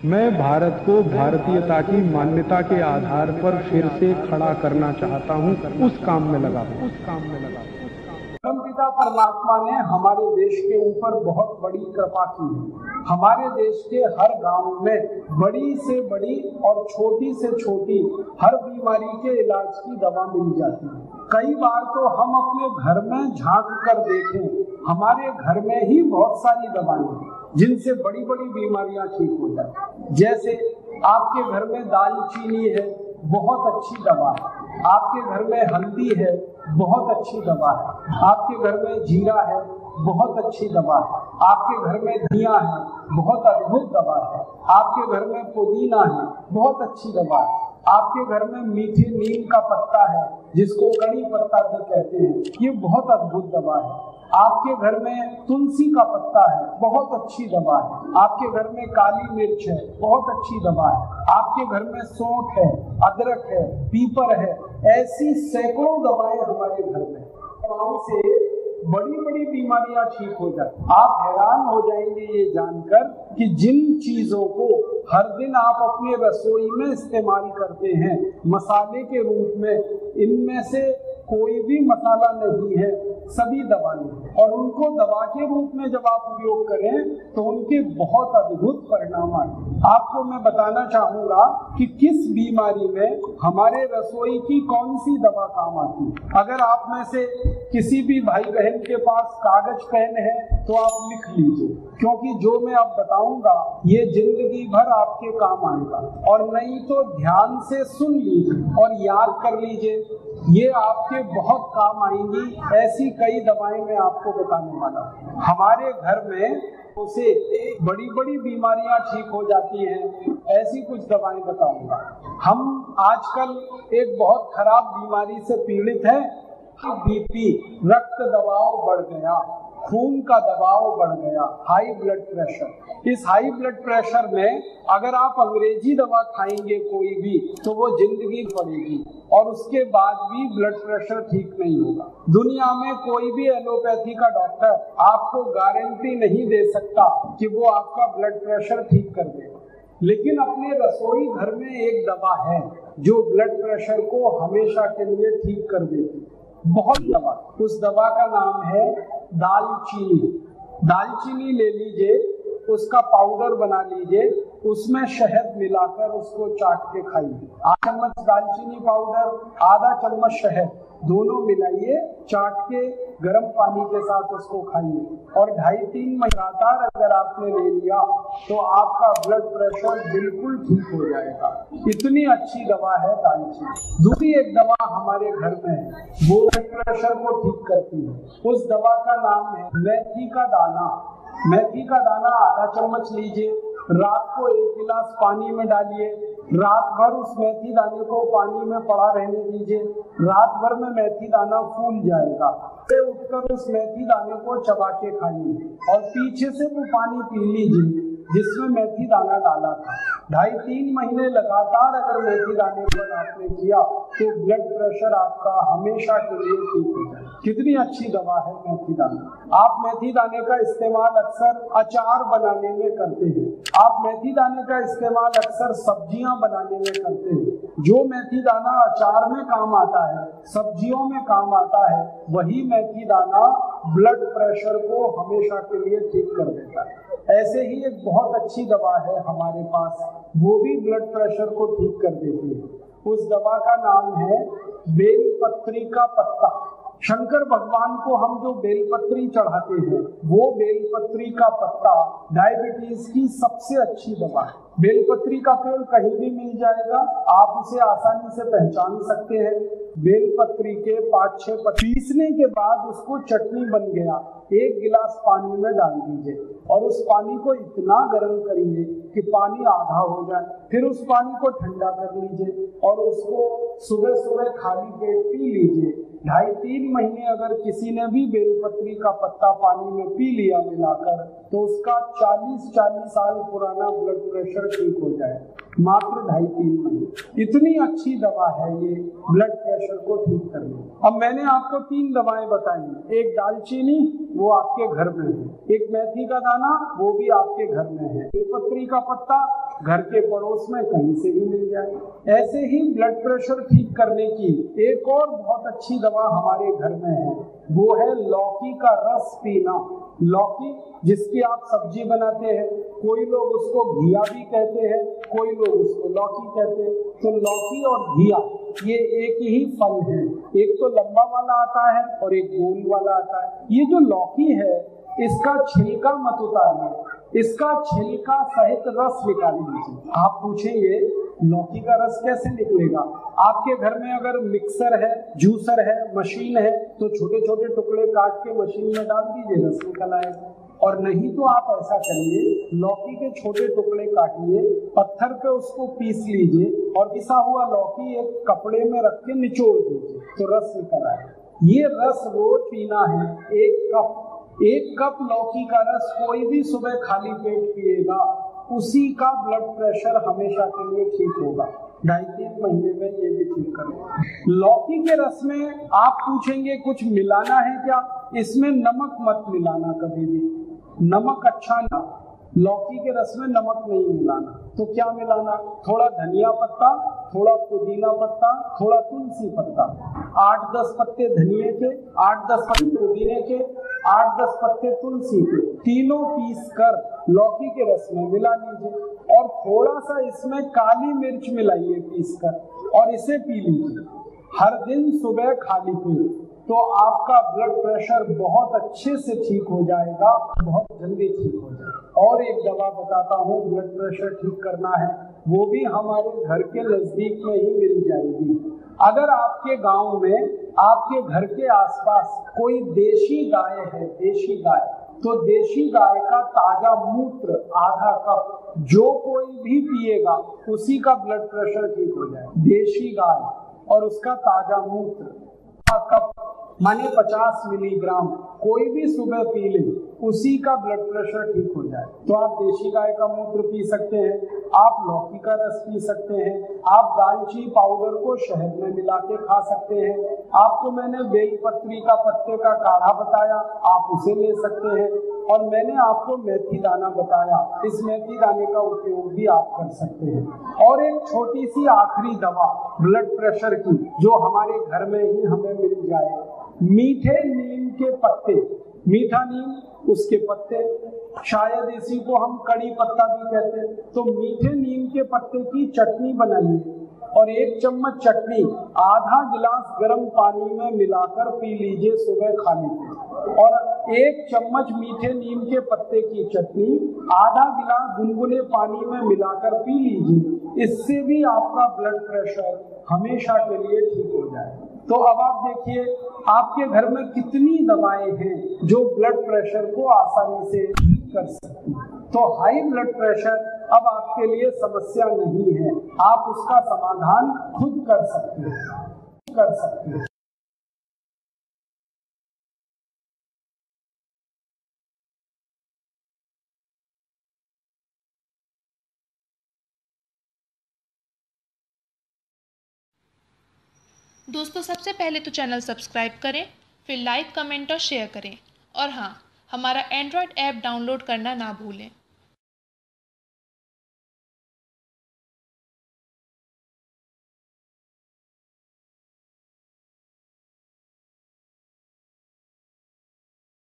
मैं भारत को भारतीयता की मान्यता के आधार पर फिर से खड़ा करना चाहता हूँ। उस काम में लगा हूँ। परमपिता परमात्मा ने हमारे देश के ऊपर बहुत बड़ी कृपा की है। हमारे देश के हर गांव में बड़ी से बड़ी और छोटी से छोटी हर बीमारी के इलाज की दवा मिल जाती है। कई बार तो हम अपने घर में झांक कर देखें, हमारे घर में ही बहुत सारी दवाएं हैं जिनसे बड़ी बड़ी बीमारियां ठीक हो जाती। जैसे आपके घर में दालचीनी है, बहुत अच्छी दवा है। आपके घर में हल्दी है, बहुत अच्छी दवा है। आपके घर में जीरा है, बहुत अच्छी दवा है। आपके घर में धनिया है, बहुत अद्भुत दवा है। आपके घर में पुदीना है, बहुत अच्छी दवा है। आपके घर में मीठे नीम का पत्ता है, जिसको कड़ी पत्ता भी कहते हैं, ये बहुत अद्भुत दवा है। आपके घर में तुलसी का पत्ता है, बहुत अच्छी दवा है। आपके घर में काली मिर्च है, बहुत अच्छी दवा है। आपके घर में सौंठ है, अदरक है, पीपर है, ऐसी सैकड़ों दवाएं हमारे घर में। दवाओं से बड़ी बड़ी बीमारियां ठीक हो जाती। आप हैरान हो जाएंगे ये जानकर कि जिन चीजों को हर दिन आप अपने रसोई में इस्तेमाल करते हैं मसाले के रूप में, इनमें से कोई भी मसाला नहीं है, सभी दवाएं। और उनको दवा के रूप में जब आप उपयोग करें तो उनके बहुत अद्भुत परिणाम आए। आपको मैं बताना चाहूंगा कि किस बीमारी में हमारे रसोई की कौन सी दवा काम आती है। अगर आप में से किसी भी भाई बहन के पास कागज पेन है तो आप लिख लीजिए, क्योंकि जो मैं अब बताऊंगा ये जिंदगी भर आपके काम आएगा। और नहीं तो ध्यान से सुन लीजिए और याद कर लीजिए, ये आपके बहुत काम आएंगी। ऐसी कई दवाएं मैं आपको बताने वाला हूँ। हमारे घर में उसे बड़ी बड़ी बीमारियां ठीक हो जाती हैं, ऐसी कुछ दवाएं बताऊंगा। हम आजकल एक बहुत खराब बीमारी से पीड़ित हैं कि बीपी, रक्त दबाव बढ़ गया, खून का दबाव बढ़ गया, हाई ब्लड प्रेशर। इस हाई ब्लड प्रेशर में अगर आप अंग्रेजी दवा खाएंगे कोई भी तो वो जिंदगी पड़ेगी और उसके बाद भी ब्लड प्रेशर ठीक नहीं होगा। दुनिया में कोई भी एलोपैथी का डॉक्टर आपको गारंटी नहीं दे सकता कि वो आपका ब्लड प्रेशर ठीक कर देगा। लेकिन अपने रसोई घर में एक दवा है जो ब्लड प्रेशर को हमेशा के लिए ठीक कर देती है। बहुत दवा, उस दवा का नाम है दालचीनी। दालचीनी ले लीजिए, उसका पाउडर बना लीजिए, उसमें शहद मिलाकर उसको चाट के खाइए। आधा चम्मच दालचीनी पाउडर, आधा चम्मच शहद, दोनों मिलाइए, चाट के गर्म पानी के साथ उसको खाइए। और 2.5-3 महीने लगातार अगर आपने ले लिया तो आपका ब्लड प्रेशर बिल्कुल ठीक हो जाएगा। इतनी अच्छी दवा है दालचीनी। दूसरी एक दवा हमारे घर में है, वो ब्लड प्रेशर को ठीक करती है। उस दवा का नाम है मेथी का दाना। मेथी का दाना आधा चम्मच लीजिए, रात को 1 गिलास पानी में डालिए, रात भर उस मेथी दाने को पानी में पड़ा रहने दीजिए। रात भर में मेथी दाना फूल जाएगा, फिर उठकर उस मेथी दाने को चबा के खाइए और पीछे से वो पानी पी लीजिए जिसमें मेथी दाना डाला था। 2.5-3 महीने लगातार अगर मेथी दाने पर आपने किया तो ब्लड प्रेशर आपका हमेशा के लिए ठीक हो जाए। कितनी अच्छी दवा है मेथी दाना। आप मेथी दाने का इस्तेमाल अक्सर अचार बनाने में करते हैं। आप मेथी दाने का इस्तेमाल अक्सर सब्जियां बनाने में करते हैं। जो मेथी दाना अचार में काम आता है, सब्जियों में काम आता है, वही मेथी दाना ब्लड प्रेशर को हमेशा के लिए ठीक कर देता है। ऐसे ही एक बहुत अच्छी दवा है हमारे पास, वो भी ब्लड प्रेशर को ठीक कर देती है। उस दवा का नाम है बेलपत्री का पत्ता। शंकर भगवान को हम जो बेलपत्री चढ़ाते हैं, वो बेलपत्री का पत्ता डायबिटीज की सबसे अच्छी दवा है। बेलपत्री का पेड़ कहीं भी मिल जाएगा, आप उसे आसानी से पहचान सकते हैं। बेलपत्री के 5-6 पीसने के बाद उसको चटनी बन गया, 1 गिलास पानी में डाल दीजिए और उस पानी को इतना गर्म करिए कि पानी आधा हो जाए। फिर उस पानी को ठंडा कर लीजिए और उसको सुबह सुबह खाली पेट पी लीजिए। 2.5-3 महीने अगर किसी ने भी बेलपत्री का पत्ता पानी में पी लिया मिलाकर, तो उसका 40-40 साल पुराना ब्लड प्रेशर ठीक हो जाए। मात्र 2.5-3 महीने। इतनी अच्छी दवा है ये ब्लड प्रेशर को ठीक करने। अब मैंने आपको 3 दवाएं बताई, एक दालचीनी वो आपके घर में है, एक मेथी का दाना वो भी आपके घर में है, एक पत्री का पत्ता घर के पड़ोस में कहीं से भी मिल जाए। ऐसे ही ब्लड प्रेशर ठीक करने की एक और बहुत अच्छी दवा हमारे घर में है, वो है लौकी का रस पीना। लौकी जिसकी आप सब्जी बनाते हैं, कोई लोग उसको घिया भी कहते हैं, कोई लोग उसको लौकी कहते हैं। तो लौकी और घिया ये एक ही फल है, एक तो लंबा वाला आता है और एक गोल वाला आता है। ये जो लौकी है इसका छिलका मत उतारिए, इसका छिलका सहित रस निकाल लीजिए। आप पूछेंगे लौकी का रस कैसे निकलेगा? आपके घर में अगर मिक्सर है, जूसर है, मशीन है तो छोटे छोटे टुकड़े काट के मशीन में डाल दीजिए, रस निकल आएगा। और नहीं तो आप ऐसा करिए, लौकी के छोटे टुकड़े काटिए, पत्थर पे उसको पीस लीजिए और पिसा हुआ लौकी एक कपड़े में रख के निचोड़ दीजिए तो रस निकल आएगा। ये रस रोज पीना है, 1 कप लौकी का रस कोई भी सुबह खाली पेट पिएगा, उसी का ब्लड प्रेशर हमेशा के लिए ठीक होगा। 2.5-3 महीने में ये भी ठीक करेगा। लौकी के रस में आप पूछेंगे कुछ मिलाना है क्या? इसमें नमक मत मिलाना कभी भी, नमक अच्छा ना। लौकी के रस में नमक नहीं मिलाना। तो क्या मिलाना? थोड़ा धनिया पत्ता, थोड़ा पुदीना पत्ता, थोड़ा तुलसी पत्ता, 8-10 पत्ते धनिये के, 8-10 पत्ते पुदीने के, 8-10 पत्ते तुलसी के, तीनों पीस कर लौकी के रस में मिला लीजिए और थोड़ा सा इसमें काली मिर्च मिलाइए पीस कर और इसे पी लीजिए हर दिन सुबह खाली पेट। तो आपका ब्लड प्रेशर बहुत अच्छे से ठीक हो जाएगा, बहुत जल्दी ठीक हो जाएगा। और एक दवा बताता हूँ ब्लड प्रेशर ठीक करना है, वो भी हमारे घर के नजदीक में ही मिल जाएगी। अगर आपके गांव में, आपके घर के आसपास कोई देशी गाय है, देशी गाय, तो देशी गाय का ताजा मूत्र आधा कप जो कोई भी पिएगा उसी का ब्लड प्रेशर ठीक हो जाए। देशी गाय और उसका ताजा मूत्र कप माने 50 मिलीग्राम कोई भी सुबह पी ले, उसी का ब्लड प्रेशर ठीक हो जाए। तो आप देशी गाय का मूत्र पी सकते हैं, आप लौकी का रस पी सकते हैं, आप दालचीनी पाउडर को शहद में मिला के खा सकते हैं। आपको मैंने बेलपत्री का पत्ते का काढ़ा बताया, आप उसे ले सकते हैं। और मैंने आपको मेथी दाना बताया, इस मेथी दाने का उपयोग भी आप कर सकते हैं। और एक छोटी सी आखिरी दवा ब्लड प्रेशर की जो हमारे घर में ही हमें मिल जाए, मीठे नीम के पत्ते, मीठा नीम उसके पत्ते, शायद इसी को हम कड़ी पत्ता भी कहते हैं। तो मीठे नीम के पत्ते की चटनी बनाइए और 1 चम्मच चटनी आधा गिलास गर्म पानी में मिलाकर पी लीजिए सुबह खाली पेट। और 1 चम्मच मीठे नीम के पत्ते की चटनी आधा गिलास गुनगुने पानी में मिलाकर पी लीजिए, इससे भी आपका ब्लड प्रेशर हमेशा के लिए ठीक हो जाए। तो अब आप देखिए आपके घर में कितनी दवाएं हैं जो ब्लड प्रेशर को आसानी से ठीक कर सकती हैं। तो हाई ब्लड प्रेशर अब आपके लिए समस्या नहीं है, आप उसका समाधान खुद कर सकते हैं। दोस्तों सबसे पहले तो चैनल सब्सक्राइब करें, फिर लाइक, कमेंट और शेयर करें। और हाँ, हमारा एंड्रॉयड ऐप डाउनलोड करना ना भूलें।